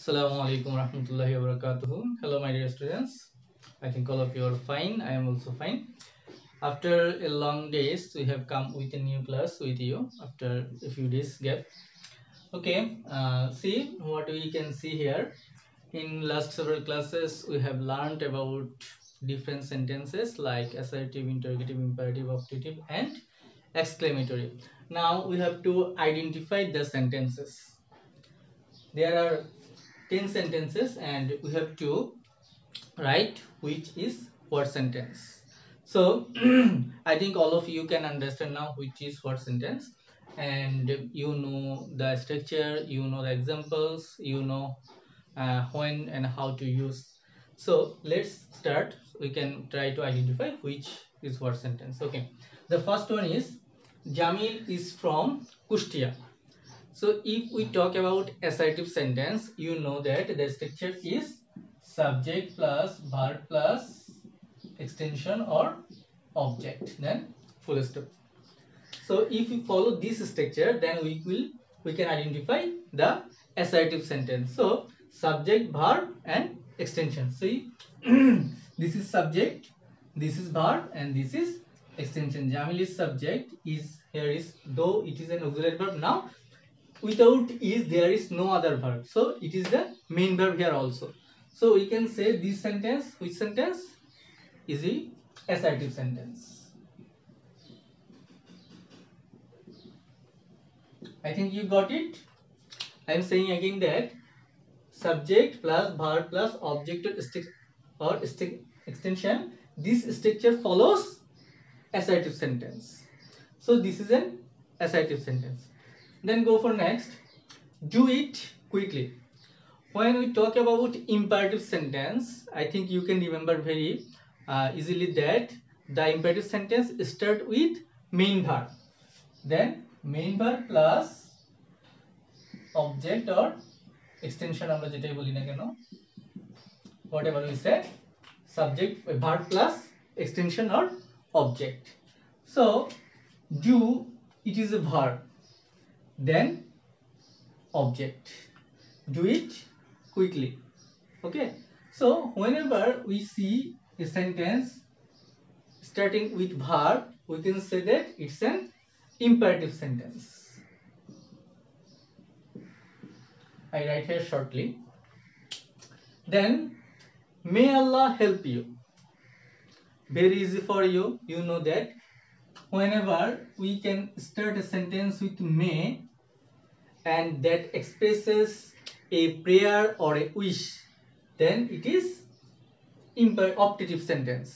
Assalamu alaikum warahmatullahi wabarakatuh. Hello, my dear students. I think all of you are fine. I am also fine. After a long days, we have come with a new class with you after a few days gap. Okay, see what we can see here. In last several classes, we have learned about different sentences like assertive, interrogative, imperative, optative, and exclamatory. Now we have to identify the sentences. There are 10 sentences and we have to write which is what sentence. So I think all of you can understand now which is what sentence, and you know the structure, you know the examples, you know when and how to use. So let's start. We can try to identify which is what sentence. Okay, the first one is Jamil is from Kustia. So if we talk about assertive sentence, you know that the structure is subject plus verb plus extension or object, then full stop. So if we follow this structure, then we can identify the assertive sentence. So subject, verb, and extension. See, this is subject, this is verb, and this is extension. Jamil is subject. Is here is though it is an auxiliary verb. Now without is there is no other verb, so it is the main verb here also. So we can say this sentence, which sentence is the assertive sentence. I think you got it. I am saying again that subject plus verb plus object or extension, this structure follows assertive sentence. So this is an assertive sentence. Then go for next. Do it quickly. When we talk about imperative sentence, I think you can remember very easily that the imperative sentence start with main verb. Then main verb plus object or extension আমরা যেটাই বলি না কেন, whatever we said, subject verb plus extension or object. So do, it is a verb, then object. Do it quickly. Okay, so whenever we see a sentence starting with verb, we can say that it's an imperative sentence. I write here shortly. Then may Allah help you. Very easy for you. You know that whenever we can start a sentence with may and that expresses a prayer or a wish, then it is optative sentence.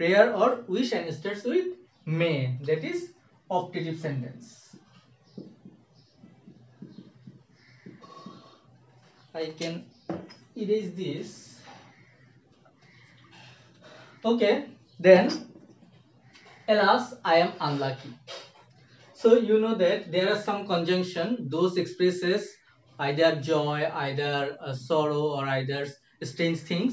Prayer or wish and starts with may, that is optative sentence. I can erase this. Okay, then alas, I am unlucky. So you know that there are some conjunction, those expresses either joy, either sorrow, or either strange things.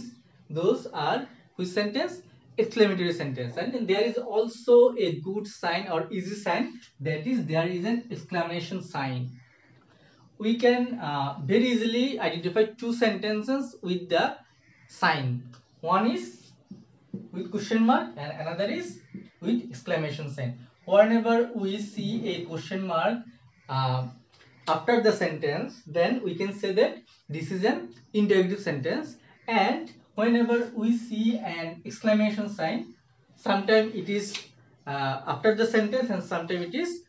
Those are which sentence? Exclamatory sentence. And then there is also a good sign or easy sign, that is there is an exclamation sign. We can very easily identify two sentences with the sign. One is with question mark and another is with exclamation sign. Whenever we see a question mark after the sentence, then we can say that this is an interrogative sentence. And whenever we see an exclamation sign, sometimes it is after the sentence and sometimes it is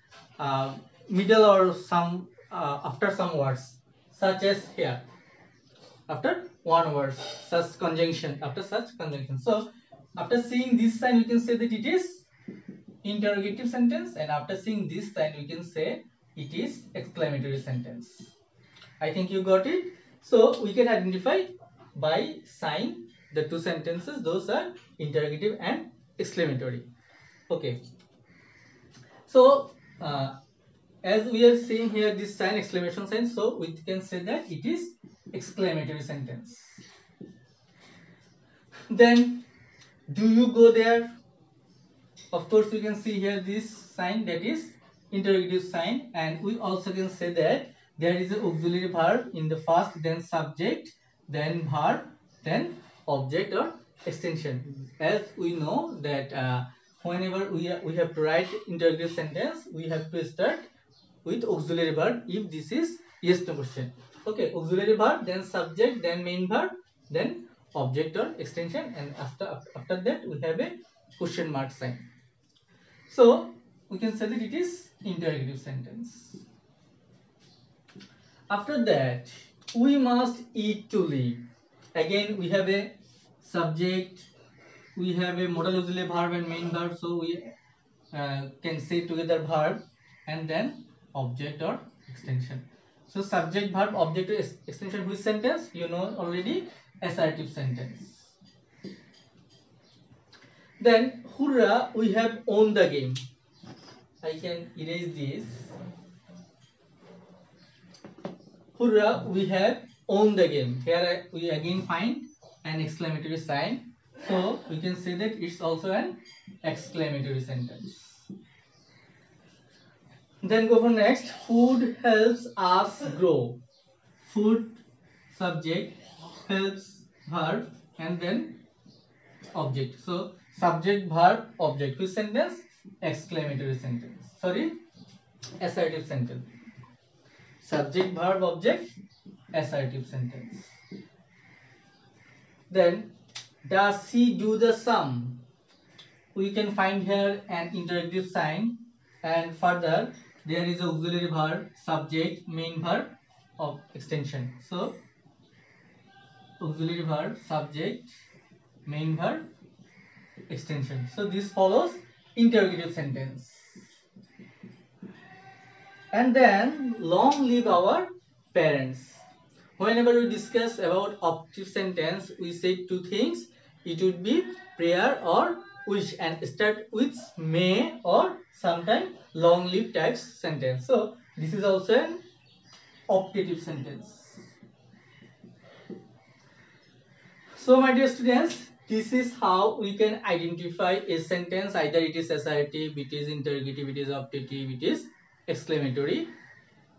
middle or some after some words, such as here after one word, such conjunction, after such conjunction. So after seeing this sign, we can say that it is interrogative sentence, and after seeing this sign, we can say it is exclamatory sentence. I think you got it. So we can identify by sign the two sentences, those are interrogative and exclamatory. Okay, so as we are seeing here this sign, exclamation sign, so we can say that it is exclamatory sentence. Then do you go there? Of course, we can see here this sign, that is interrogative sign, and we also can say that there is an auxiliary verb in the first, then subject, then verb, then object or extension. As we know that whenever we have to write interrogative sentence, we have to start with auxiliary verb if this is yes no question. Okay, auxiliary verb, then subject, then main verb, then object or extension, and after that we have a question mark sign. So we can say that it is interrogative sentence. After that, we must eat to live. Again, we have a subject, we have a modal auxiliary verb and main verb, so we can say together verb and then object or extension. So subject, verb, object, or extension, which sentence? You know already, assertive sentence. Then, hurrah, we have won the game. I can erase this. Hurrah, we have won the game. Here we again find an exclamatory sign. So we can say that it's also an exclamatory sentence. Then go for next. Food helps us grow. Food, subject, helps, verb, and then object. So subject, verb, object. Which sentence? Exclamatory sentence. Sorry, assertive sentence. Subject, verb, object, assertive sentence. Then, does he do the sum? We can find here an interrogative sign, and further there is auxiliary verb, subject, main verb of extension. So auxiliary verb, subject, main verb, extension. So this follows interrogative sentence. And then long live our parents. Whenever we discuss about optative sentence, we say two things. It would be prayer or wish, and start with may or sometime long live type sentence. So this is also an optative sentence. So my dear students, this is how we can identify a sentence. Either it is assertive, it is interrogative, it is optative, it is exclamatory,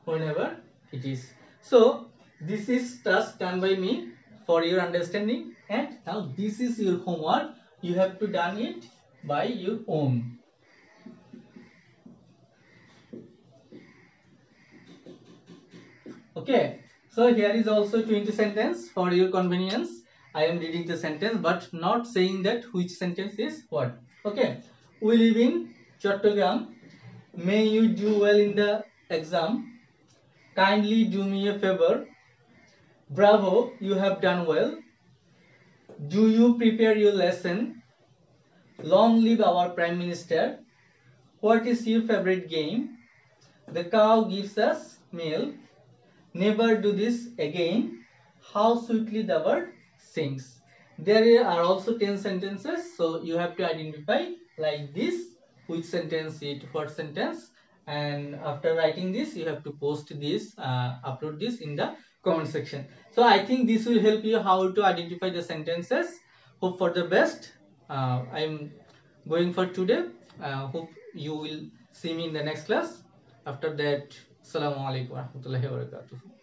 whenever it is. So this is task done by me for your understanding, and now this is your homework. You have to done it by your own. Okay, so here is also 20 sentence for your convenience. I am reading the sentence but not saying that which sentence is what. Okay, we live in Chattogram. May you do well in the exam. Kindly do me a favor. Bravo, you have done well. Do you prepare your lesson? Long live our Prime Minister. What is your favorite game? The cow gives us milk. Never do this again. How sweetly the bird sings. There are also 10 sentences, so you have to identify like this which sentence it, what sentence, and after writing this you have to post this, upload this in the comment section. So I think this will help you how to identify the sentences. Hope for the best. I'm going for today. Hope you will see me in the next class. After that, Assalamu alaikum warahmatullahi wabarakatuh.